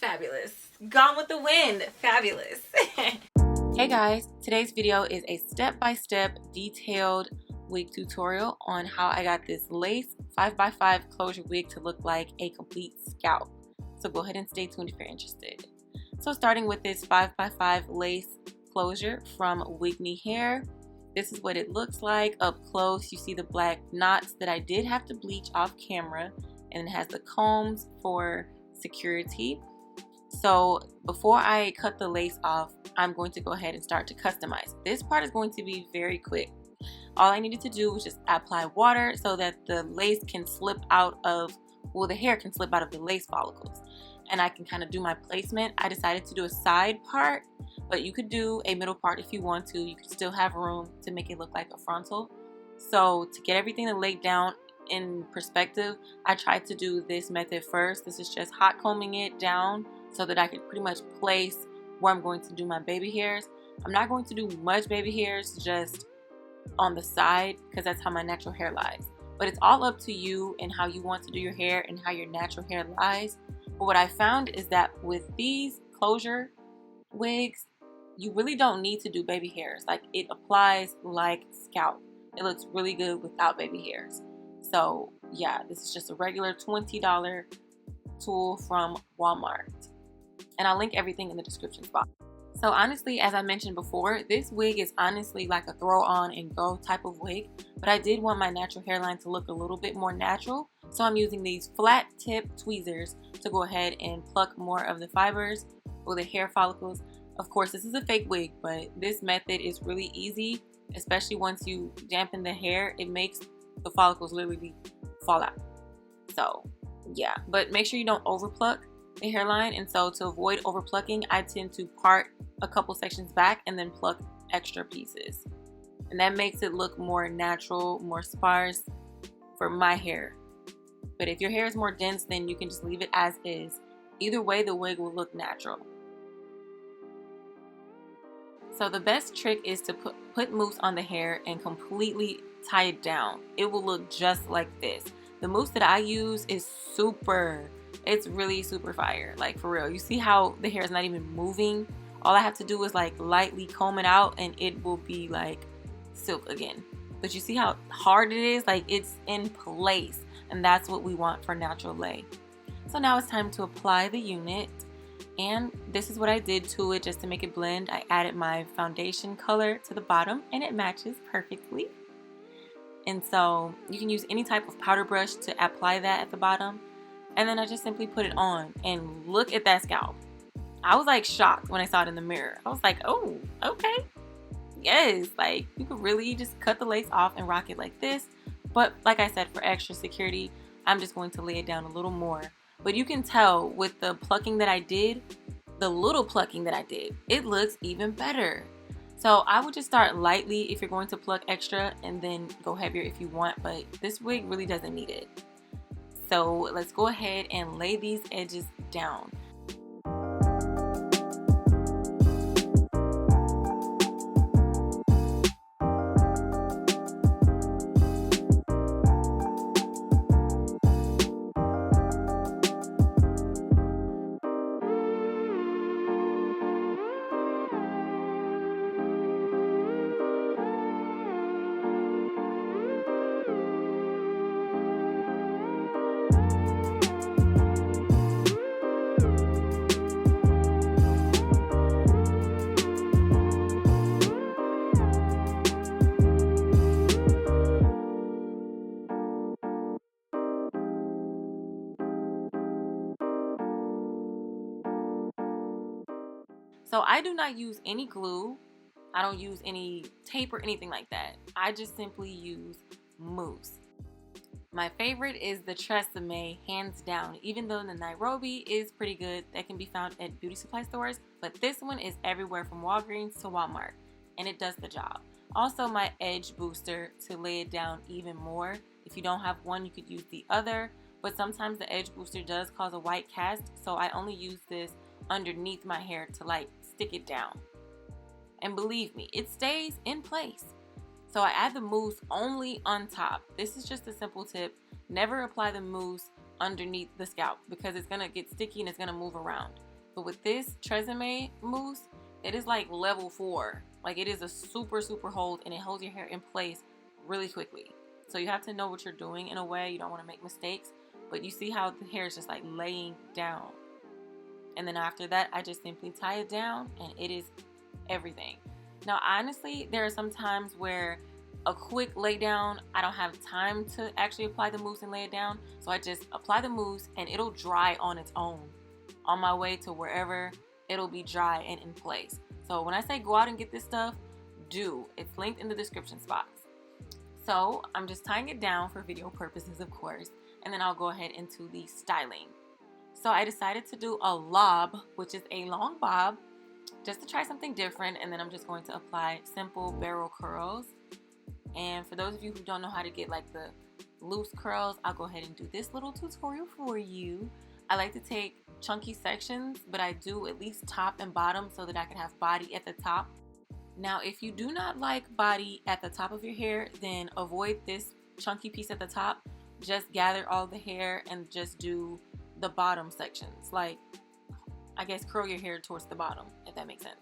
Fabulous. Gone with the wind. Fabulous. Hey guys, today's video is a step-by-step detailed wig tutorial on how I got this lace 5x5 closure wig to look like a complete scalp. So go ahead and stay tuned if you're interested. So starting with this 5x5 lace closure from WiG Hair. This is what it looks like up close. You see the black knots that I did have to bleach off camera, and it has the combs for security. So before I cut the lace off, I'm going to go ahead and start to customize. This part is going to be very quick. All I needed to do was just apply water so that the lace can slip out of, well, the hair can slip out of the lace follicles, and I can kind of do my placement. I decided to do a side part, but you could do a middle part if you want to. You could still have room to make it look like a frontal. So to get everything to lay down in perspective, I tried to do this method first. This is just hot combing it down so that I could pretty much place where I'm going to do my baby hairs. I'm not going to do much baby hairs, just on the side, because that's how my natural hair lies. But it's all up to you and how you want to do your hair and how your natural hair lies. But what I found is that with these closure wigs, you really don't need to do baby hairs. Like, it applies like scalp. It looks really good without baby hairs. So yeah, this is just a regular $20 tool from Walmart. And I'll link everything in the description box. So honestly, as I mentioned before, this wig is honestly like a throw on and go type of wig, but I did want my natural hairline to look a little bit more natural. So I'm using these flat tip tweezers to go ahead and pluck more of the fibers or the hair follicles. Of course, this is a fake wig, but this method is really easy, especially once you dampen the hair. It makes the follicles literally fall out. So yeah, but make sure you don't over pluck the hairline. And so to avoid over plucking, I tend to part a couple sections back and then pluck extra pieces, and that makes it look more natural, more sparse for my hair. But if your hair is more dense, then you can just leave it as is. Either way, the wig will look natural. So the best trick is to put mousse on the hair and completely tie it down. It will look just like this. The mousse that I use is it's really super fire, like for real. You see how the hair is not even moving? All I have to do is like lightly comb it out and it will be like silk again. But you see how hard it is? Like, it's in place, and that's what we want for natural lay. So now it's time to apply the unit, and this is what I did to it just to make it blend. I added my foundation color to the bottom and it matches perfectly. And so you can use any type of powder brush to apply that at the bottom. And then I just simply put it on, and look at that scalp. I was like shocked when I saw it in the mirror. I was like, oh, okay. Yes, like you could really just cut the lace off and rock it like this. But like I said, for extra security, I'm just going to lay it down a little more. But you can tell with the plucking that I did, the little plucking that I did, it looks even better. So I would just start lightly if you're going to pluck extra, and then go heavier if you want, but this wig really doesn't need it. So let's go ahead and lay these edges down. So I do not use any glue. I don't use any tape or anything like that. I just simply use mousse. My favorite is the Tresemme, hands down. Even though the Nairobi is pretty good, that can be found at beauty supply stores, but this one is everywhere from Walgreens to Walmart, and it does the job. Also, my edge booster to lay it down even more. If you don't have one, you could use the other, but sometimes the edge booster does cause a white cast, so I only use this underneath my hair to like stick it down. And believe me, it stays in place. So I add the mousse only on top. This is just a simple tip. Never apply the mousse underneath the scalp because it's gonna get sticky and it's gonna move around. But with this Tresemme mousse, it is like level 4. Like, it is a super hold, and it holds your hair in place really quickly. So you have to know what you're doing in a way. You don't want to make mistakes. But you see how the hair is just like laying down. And then after that, I just simply tie it down, and it is everything. Now, honestly, there are some times where a quick lay down, I don't have time to actually apply the mousse and lay it down. So I just apply the mousse, and it'll dry on its own. On my way to wherever, it'll be dry and in place. So when I say go out and get this stuff, do. It's linked in the description box. So I'm just tying it down for video purposes, of course, and then I'll go ahead into the styling. So I decided to do a lob, which is a long bob, just to try something different, and then I'm just going to apply simple barrel curls. And for those of you who don't know how to get like the loose curls, I'll go ahead and do this little tutorial for you. I like to take chunky sections, but I do at least top and bottom so that I can have body at the top. Now, if you do not like body at the top of your hair, then avoid this chunky piece at the top. Just gather all the hair and just do the bottom sections. Like, I guess curl your hair towards the bottom, if that makes sense.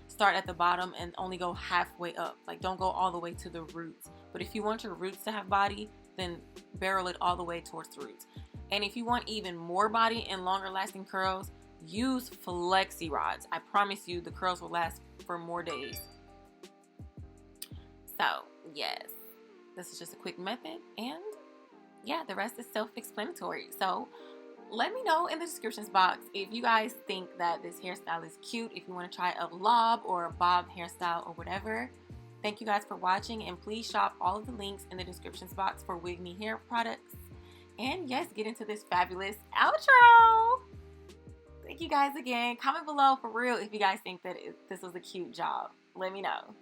Start at the bottom and only go halfway up. Like, don't go all the way to the roots. But if you want your roots to have body, then barrel it all the way towards the roots. And if you want even more body and longer lasting curls, use flexi rods. I promise you the curls will last for more days. So yes, this is just a quick method, and yeah, the rest is self-explanatory. So let me know in the descriptions box if you guys think that this hairstyle is cute, if you want to try a lob or a bob hairstyle or whatever. Thank you guys for watching, and please shop all of the links in the descriptions box for WiG Me hair products. And yes, get into this fabulous outro. Thank you guys again. Comment below for real if you guys think that this was a cute job. Let me know.